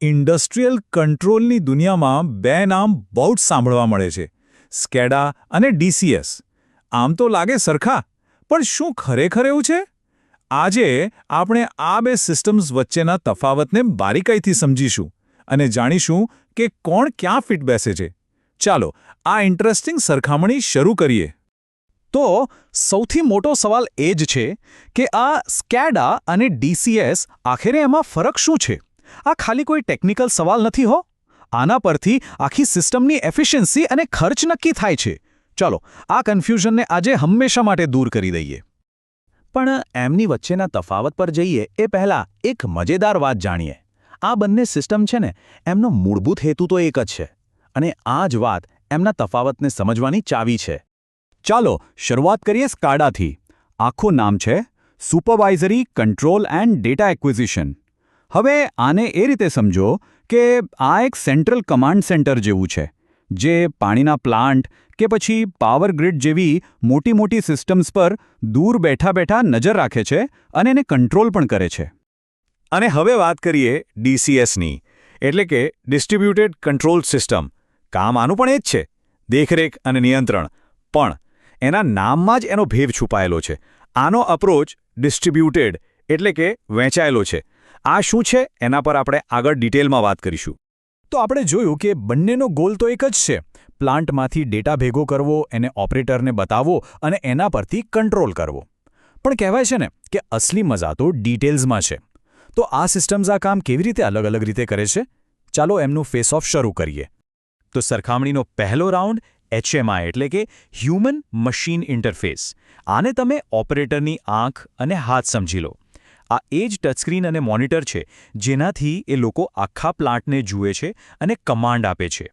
Industrial કંટ્રોલની દુનિયામાં બે નામ બહુ જ સાંભળવા મળે છે, સ્કેડા અને ડીસીએસ. આમ તો લાગે સરખા, પણ શું ખરેખર એવું છે? આજે આપણે આ બે સિસ્ટમ્સ વચ્ચેના તફાવતને બારીકાઈથી સમજીશું અને જાણીશું કે કોણ ક્યાં ફિટ બેસે છે. ચાલો આ ઇન્ટરેસ્ટિંગ સરખામણી શરૂ કરીએ. તો સૌથી મોટો સવાલ એ જ છે કે આ સ્કેડા અને ડીસીએસ આખરે એમાં ફરક શું છે? આ ખાલી કોઈ ટેકનિકલ સવાલ નથી હો. આના પરથી આખી સિસ્ટમની એફિશિયન્સી અને ખર્ચ નક્કી થાય છે. ચાલો આ કન્ફ્યુઝનને આજે હંમેશા માટે દૂર કરી દઈએ. પણ એમની વચ્ચેના તફાવત પર જઈએ એ પહેલાં એક મજેદાર વાત જાણીએ. આ બંને સિસ્ટમ છે ને, એમનો મૂળભૂત હેતુ તો એક જ છે, અને આ જ વાત એમના તફાવતને સમજવાની ચાવી છે. ચાલો શરૂઆત કરીએ સ્કાડાથી. આખું નામ છે supervisory control and data acquisition. હવે આને એ રીતે સમજો કે આ એક સેન્ટ્રલ કમાન્ડ સેન્ટર જેવું છે, જે પાણીના પ્લાન્ટ કે પછી પાવર ગ્રીડ જેવી મોટી સિસ્ટમ્સ પર દૂર બેઠા નજર રાખે છે અને એને કંટ્રોલ પણ કરે છે. અને હવે વાત કરીએ ડીસીએસની, એટલે કે ડિસ્ટ્રીબ્યુટેડ કંટ્રોલ સિસ્ટમ. કામ આનું પણ એ જ છે, દેખરેખ અને નિયંત્રણ. પણ એના નામમાં જ એનો ભેદ છુપાયેલો છે. આનો અપ્રોચ ડિસ્ટ્રીબ્યુટેડ એટલે કે વહેંચાયેલો છે. આ શું છે એના પર આપણે આગળ ડિટેલમાં વાત કરીશું. તો આપણે જોયું કે બંનેનો ગોલ તો એક જ છે, પ્લાન્ટમાંથી ડેટા ભેગો કરવો, એને ઓપરેટરને બતાવવો અને એના પરથી કંટ્રોલ કરવો. પણ કહેવાય છે ને કે અસલી મજા તો ડિટેલ્સમાં છે. તો આ સિસ્ટમ્સ આ કામ કેવી રીતે અલગ રીતે કરે છે? ચાલો એમનું ફેસ ઓફ શરૂ કરીએ. તો સરખામણીનો પહેલો રાઉન્ડ HMI એટલે કે હ્યુમન મશીન ઇન્ટરફેસ. આને તમે ઓપરેટરની આંખ અને હાથ સમજી લો. આ એ જ ટચસ્ક્રીન અને મોનિટર છે જેનાથી એ લોકો આખા પ્લાન્ટને જુએ છે અને કમાન્ડ આપે છે.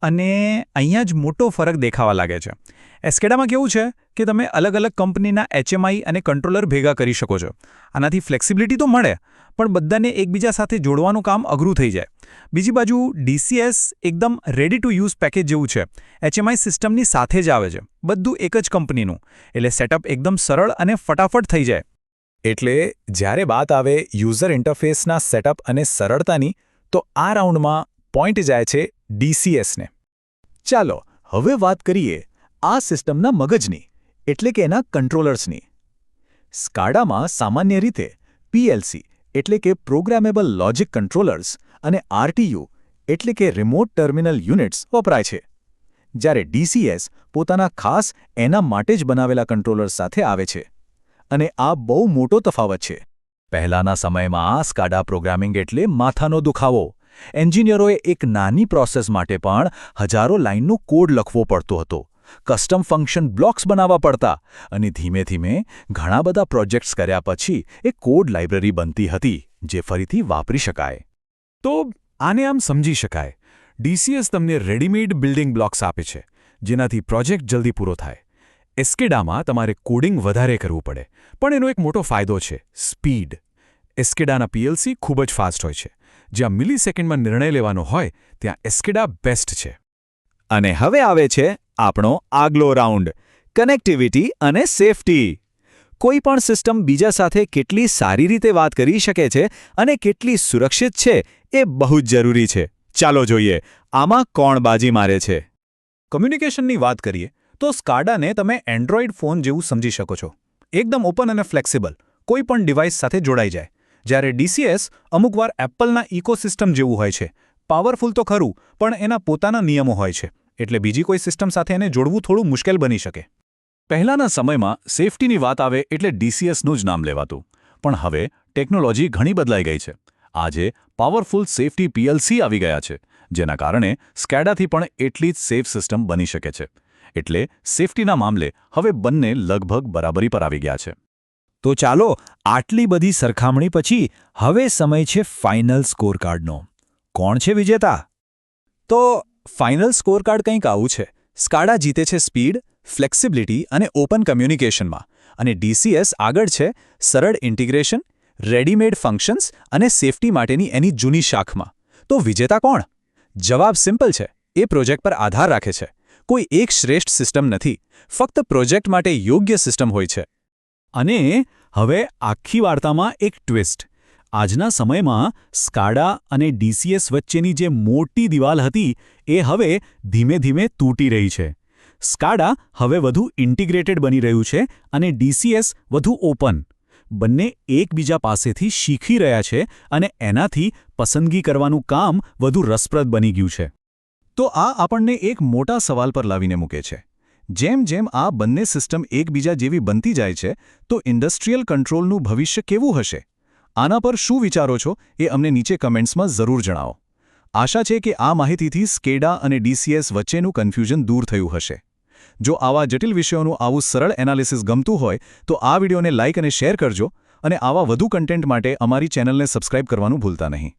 અને અહીંયા જ મોટો ફરક દેખાવા લાગે છે. એસ્કેડામાં કેવું છે કે તમે અલગ કંપનીના HMI અને કંટ્રોલર ભેગા કરી શકો છો. આનાથી ફ્લેક્સિબિલિટી તો મળે, પણ બધાને એકબીજા સાથે જોડવાનું કામ અઘરું થઈ જાય. બીજી બાજુ ડીસીએસ એકદમ રેડી ટુ યુઝ પેકેજ જેવું છે. HMI સિસ્ટમની સાથે જ આવે છે, બધું એક જ કંપનીનું, એટલે સેટઅપ એકદમ સરળ અને ફટાફટ થઈ જાય. એટલે જ્યારે વાત આવે યુઝર ઇન્ટરફેસના સેટઅપ અને સરળતાની, તો આ રાઉન્ડમાં પોઈન્ટ જાય છે ડીસીએસને. ચાલો હવે વાત કરીએ આ સિસ્ટમના મગજની, એટલે કે એના કંટ્રોલર્સની. સ્કાડામાં સામાન્ય રીતે PLC એટલે કે પ્રોગ્રામેબલ લોજિક કંટ્રોલર્સ અને RTU એટલે કે રિમોટ ટર્મિનલ યુનિટ્સ વપરાય છે. જ્યારે DCS પોતાના ખાસ એના માટે જ બનાવેલા કંટ્રોલર્સ સાથે આવે છે. અને આ બહુ મોટો તફાવત છે. પહેલાના સમયમાં આ સ્કાડા પ્રોગ્રામિંગ એટલે માથાનો દુખાવો. એન્જિનિયરોએ એક નાની પ્રોસેસ માટે પણ હજારો લાઇનનો કોડ લખવો પડતો હતો, કસ્ટમ ફંક્શન બ્લોક્સ બનાવવા પડતા, અને ધીમે ઘણા બધા પ્રોજેક્ટ્સ કર્યા પછી એક કોડ લાઇબ્રેરી બનતી હતી જે ફરીથી વાપરી શકાય. તો આને આમ સમજી શકાય, DCS તમને રેડીમેડ બિલ્ડિંગ બ્લોક્સ આપે છે, જેનાથી પ્રોજેક્ટ જલ્દી પૂરો થાય. એસ્કેડામાં તમારે કોડિંગ વધારે કરવું પડે, પણ એનો એક મોટો ફાયદો છે સ્પીડ. એસ્કેડાના PLC ખૂબ જ ફાસ્ટ હોય છે. જ્યાં મિલિસેકન્ડમાં નિર્ણય લેવાનો હોય ત્યાં એસ્કેડા બેસ્ટ છે. અને હવે આવે છે આપણો આગલો રાઉન્ડ, કનેક્ટિવિટી અને સેફટી. કોઈ પણ સિસ્ટમ બીજા સાથે કેટલી સારી રીતે વાત કરી શકે છે અને કેટલી સુરક્ષિત છે એ બહુ જ જરૂરી છે. ચાલો જોઈએ આમાં કોણ બાજી મારે છે. કમ્યુનિકેશનની વાત કરીએ તો સ્કાડાને તમે એન્ડ્રોઇડ ફોન જેવું સમજી શકો છો. એકદમ ઓપન અને ફ્લેક્સિબલ, કોઈ પણ ડિવાઇસ સાથે જોડાઈ જાય. જ્યારે DCS અમુકવાર એપલના ઇકોસિસ્ટમ જેવું હોય છે, પાવરફુલ તો ખરું, પણ એના પોતાના નિયમો હોય છે, એટલે બીજી કોઈ સિસ્ટમ સાથે એને જોડવું થોડું મુશ્કેલ બની શકે. પહેલાના સમયમાં સેફટીની વાત આવે એટલે DCSનું જ નામ લેવાતું, પણ હવે ટેકનોલોજી ઘણી બદલાઈ ગઈ છે. આજે પાવરફુલ સેફટી PLC આવી ગયા છે, જેના કારણે સ્કેડાથી પણ એટલી જ સેફ સિસ્ટમ બની શકે છે. એટલે સેફટીના મામલે હવે બંને લગભગ બરાબરી પર આવી ગયા છે. તો ચાલો આટલી બધી સરખામણી પછી હવે સમય છે ફાઇનલ સ્કોરકાર્ડનો. કોણ છે વિજેતા? તો ફાઇનલ સ્કોરકાર્ડ કંઈક આવું છે. સ્કાડા જીતે છે સ્પીડ, ફ્લેક્સિબિલિટી અને ઓપન કમ્યુનિકેશનમાં, અને DCS આગળ છે સરળ ઇન્ટિગ્રેશન, રેડીમેડ ફંક્શન્સ અને સેફટી માટેની એની જૂની શાખમાં. તો વિજેતા કોણ? જવાબ સિમ્પલ છે. એ પ્રોજેક્ટ પર આધાર રાખે છે. કોઈ એક શ્રેષ્ઠ સિસ્ટમ નથી, ફક્ત પ્રોજેક્ટ માટે યોગ્ય સિસ્ટમ હોય છે. અને હવે આખી વાર્તામાં એક ટ્વિસ્ટ. આજના સમયમાં સ્કાડા અને ડીસીએસ વચ્ચેની જે મોટી દિવાલ હતી એ હવે ધીમે ધીમે તૂટી રહી છે. સ્કાડા હવે વધુ ઇન્ટિગ્રેટેડ બની રહ્યું છે અને ડીસીએસ વધુ ઓપન. બંને એકબીજા પાસેથી શીખી રહ્યા છે અને એનાથી પસંદગી કરવાનું કામ વધુ રસપ્રદ બની ગયું છે. તો આ આપણને એક મોટા સવાલ પર લાવીને મૂકે છે. જેમ જેમ આ બંને સિસ્ટમ એકબીજા જેવી બનતી જાય છે તો ઇન્ડસ્ટ્રીયલ કંટ્રોલનું ભવિષ્ય કેવું હશે? આના પર શું વિચારો છો એ અમને નીચે કમેન્ટ્સમાં જરૂર જણાવો. આશા છે કે આ માહિતીથી સ્કેડા અને ડીસીએસ વચ્ચેનું કન્ફ્યુઝન દૂર થયું હશે. જો આવા જટિલ વિષયોનું આવું સરળ એનાલિસિસ ગમતું હોય તો આ વિડીયોને લાઇક અને શેર કરજો અને આવા વધુ કન્ટેન્ટ માટે અમારી ચેનલને સબસ્ક્રાઇબ કરવાનું ભૂલતા નહીં.